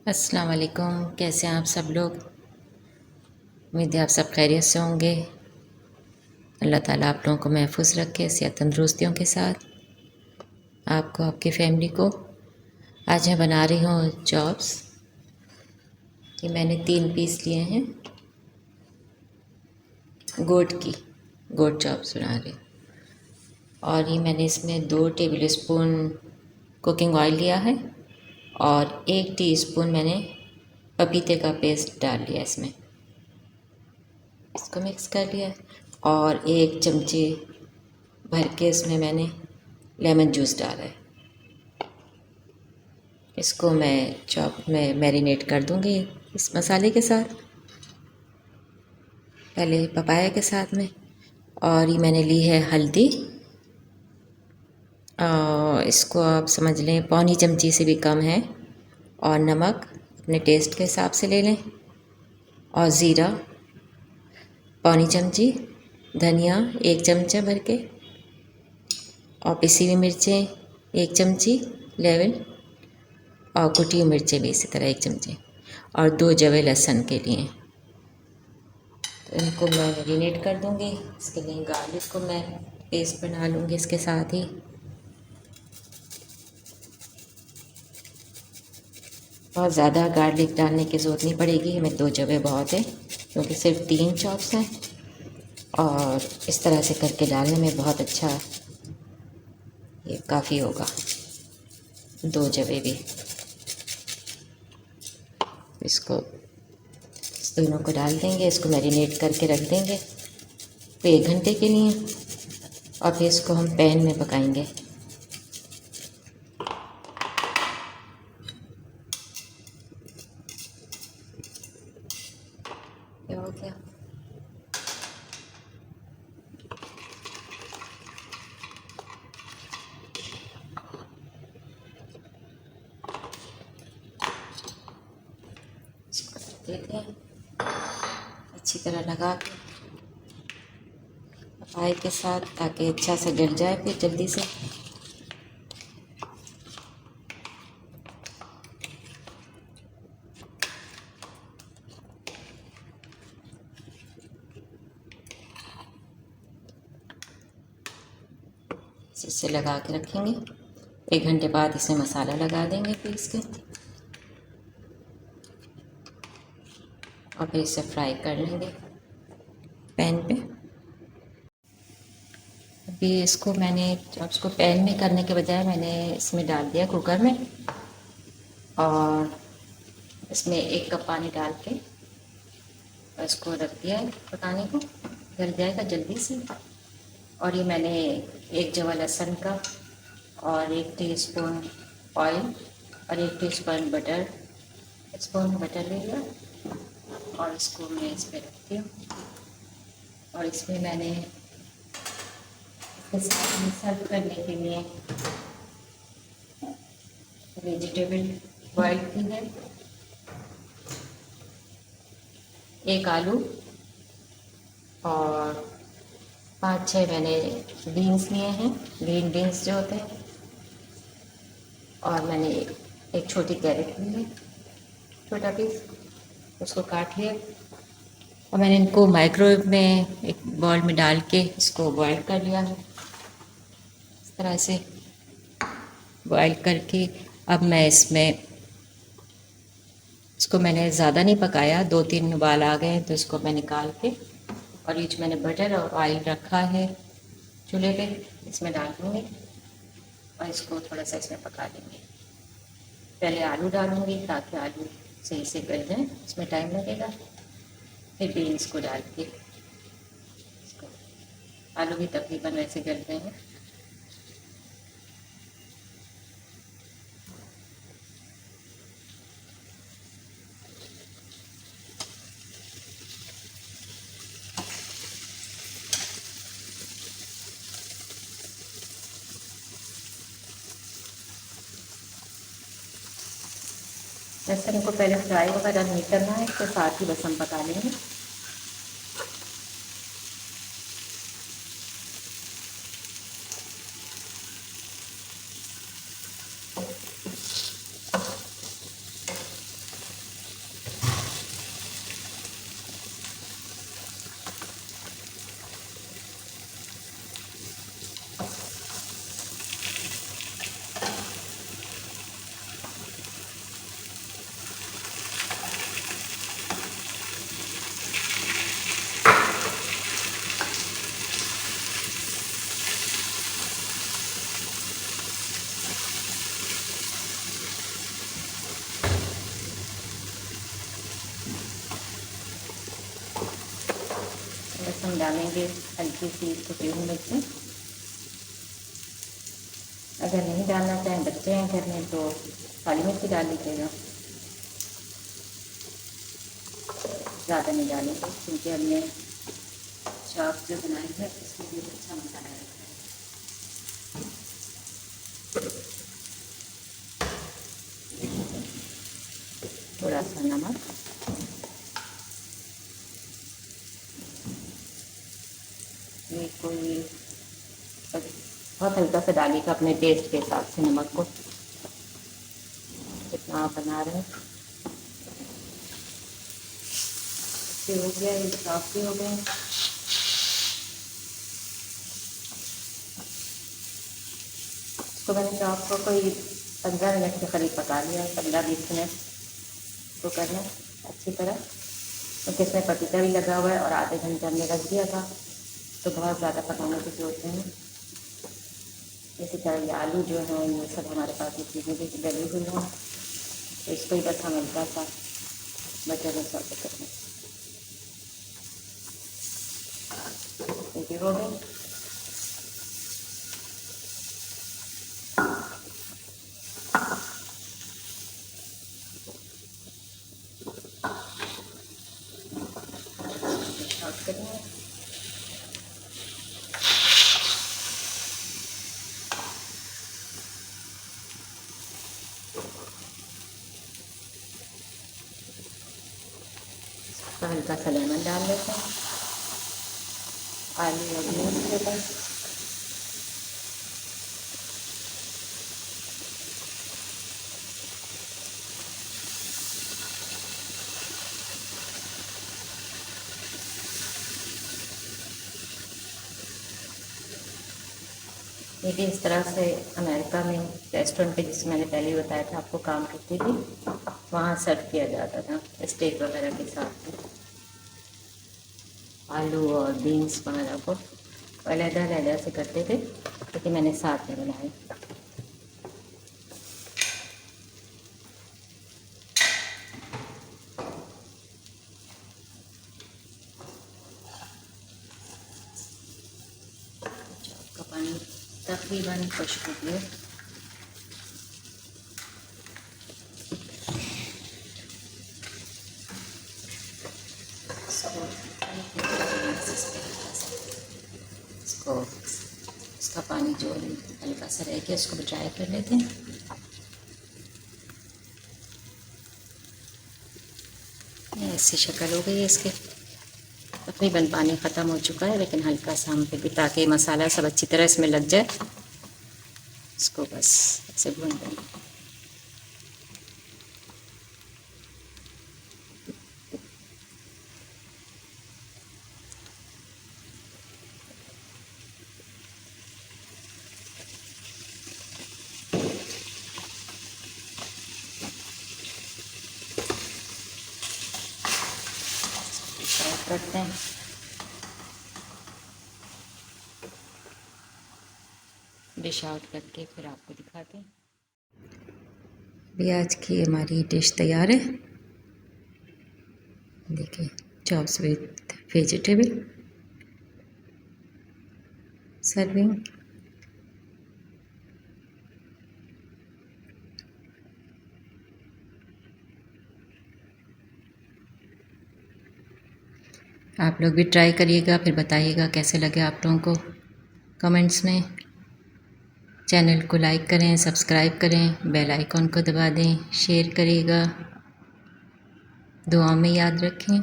अस्सलाम वालेकुम। कैसे हैं आप सब लोग? उम्मीद है आप सब खैरियत से होंगे। अल्लाह ताला आप लोगों को महफूज रखे सेहत तंदुरुस्तियों के साथ, आपको आपकी फैमिली को। आज मैं बना रही हूँ चॉप्स। ये मैंने 3 पीस लिए हैं गोट चॉप्स बना रही हूँ। और ये मैंने इसमें 2 टेबल स्पून कुकिंग ऑयल लिया है और 1 टीस्पून मैंने पपीते का पेस्ट डाल लिया इसमें। इसको मिक्स कर लिया और 1 चमचे भर के इसमें मैंने लेमन जूस डाला है। इसको मैं चॉप में मैरिनेट कर दूँगी इस मसाले के साथ, पहले पपाया के साथ में। और ये मैंने ली है हल्दी, इसको आप समझ लें पौनी चमची से भी कम है। और नमक अपने टेस्ट के हिसाब से ले लें। और ज़ीरा पौनी चमची, धनिया 1 चमचा भर के, और पिसी हुई मिर्चें 1 चमची लेवल, और कुटी हुई मिर्चें भी इसी तरह 1 चमचे, और 2 जवे लहसुन के लिए। तो इनको मैं मैरिनेट कर दूँगी। इसके लिए गार्लिक को मैं पेस्ट बना लूँगी इसके साथ ही। बहुत ज़्यादा गार्लिक डालने की ज़रूरत नहीं पड़ेगी, हमें 2 जवे बहुत है क्योंकि सिर्फ 3 चॉप्स हैं। और इस तरह से करके डालने में बहुत अच्छा, ये काफ़ी होगा 2 जवे भी। इसको इस दोनों को डाल देंगे, इसको मैरिनेट करके रख देंगे 1 घंटे के लिए। और फिर इसको हम पैन में पकाएंगे। ये हो गया। इसको रख देते हैं अच्छी तरह लगा के पपाए के साथ, ताकि अच्छा से जल जाए फिर जल्दी से। इसे लगा के रखेंगे। 1 घंटे बाद इसमें मसाला लगा देंगे फिर इसके, और फिर इसे फ्राई कर लेंगे पैन पे। अभी इसको मैंने इसको पैन में करने के बजाय मैंने इसमें डाल दिया कुकर में, और इसमें 1 कप पानी डाल के इसको रख दिया है पकाने को, गल जाएगा जल्दी से। और ये मैंने 1 जवा लहसुन का और 1 टीस्पून ऑयल और 1 टीस्पून बटर ले लिया, और इसको मैं इस पर रखती हूँ। और इसमें मैंने इसके साथ में सर्व करने के लिए वेजिटेबल बॉयल की है, 1 आलू, और 5-6 मैंने बीन्स लिए हैं, ग्रीन बीन्स जो होते हैं। और मैंने एक छोटी कैरेट ली है, छोटा पीस, उसको काट लिया। और मैंने इनको माइक्रोवेव में एक बॉल में डाल के इसको बॉयल कर लिया है इस तरह से। बॉयल करके अब मैं इसको मैंने ज़्यादा नहीं पकाया, 2-3 उबाल आ गए तो इसको मैं निकाल के, और ये जो मैंने बटर और ऑयल रखा है चूल्हे पे इसमें डाल दूँगी, और इसको थोड़ा सा इसमें पका लेंगे। पहले आलू डालूँगी ताकि आलू सही से गल जाए, इसमें टाइम लगेगा। फिर बीन्स को डाल के इसको, आलू भी तकरीबन वैसे गल गए हैं। लहसुन को पहले फ्राई वगैरह नहीं करना है, इसके साथ ही बस हम पका लेंगे। हम डालेंगे हल्की सी कुटी हुई मिर्ची। अगर नहीं डालना चाहें, बच्चे हैं घर में, तो काली मिर्ची डाल लीजिएगा, ज़्यादा नहीं डालेंगे क्योंकि हमने चाप जो बनाई है उसमें भी अच्छा मसाला रखा है। थोड़ा सा नमक, ये कोई बहुत हल्का सा डालिएगा अपने टेस्ट के हिसाब से नमक को, जितना आप बना रहे हैं। अच्छे हो गया, ये साफ भी हो गए। इसको मैंने चाप को कोई 15 मिनट के करीब पका लिया, 15-20 मिनट तो करना अच्छी तरह, क्योंकि इसमें पपीता भी लगा हुआ है और आधे घंटे हमने रख दिया था, तो बहुत ज़्यादा पकाने की जरूरत नहीं है। इसी तरह ये आलू जो है ये सब हमारे पास ये चीज़ें भी डली हुई हैं, तो इसको ही बस हम हल्का सा बटर में सर्व करेंगे। हो गई। करेंगे तो हल्का सा लेमन डाल लेते हैं, आलू और बीन्स के पास। ये भी इस तरह से अमेरिका में रेस्टोरेंट पे, जिसमें मैंने पहले ही बताया था आपको काम करती थी, वहाँ सर्व किया जाता था स्टेक वगैरह के साथ। आलू और बीन्स वगैरह को अलग-अलग से करते थे, लेकिन मैंने साथ में बनाए। का पानी तकरीबन खुश्क हो गया। इसको इसका पानी जो हल्का सा रह गया उसको ड्राई कर लेते हैं। ऐसी शक्ल हो गई है इसके, तकरीबन पानी ख़त्म हो चुका है, लेकिन हल्का सा हम फिर भी, ताकि मसाला सब अच्छी तरह इसमें लग जाए, इसको बस ऐसे भून देंगे। करते हैं डिश आउट करके फिर आपको दिखाते हैं। भी आज की हमारी डिश तैयार है, देखिए, चॉप्स विथ वेजिटेबल सर्विंग। आप लोग भी ट्राई करिएगा, फिर बताइएगा कैसे लगे आप लोगों को कमेंट्स में। चैनल को लाइक करें, सब्सक्राइब करें, बेल आइकॉन को दबा दें, शेयर करिएगा, दुआ में याद रखें।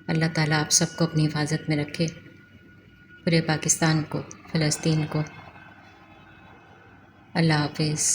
अल्लाह ताला आप सबको अपनी हिफाजत में रखे, पूरे पाकिस्तान को, फ़लस्तीन को। अल्लाह हाफिज़।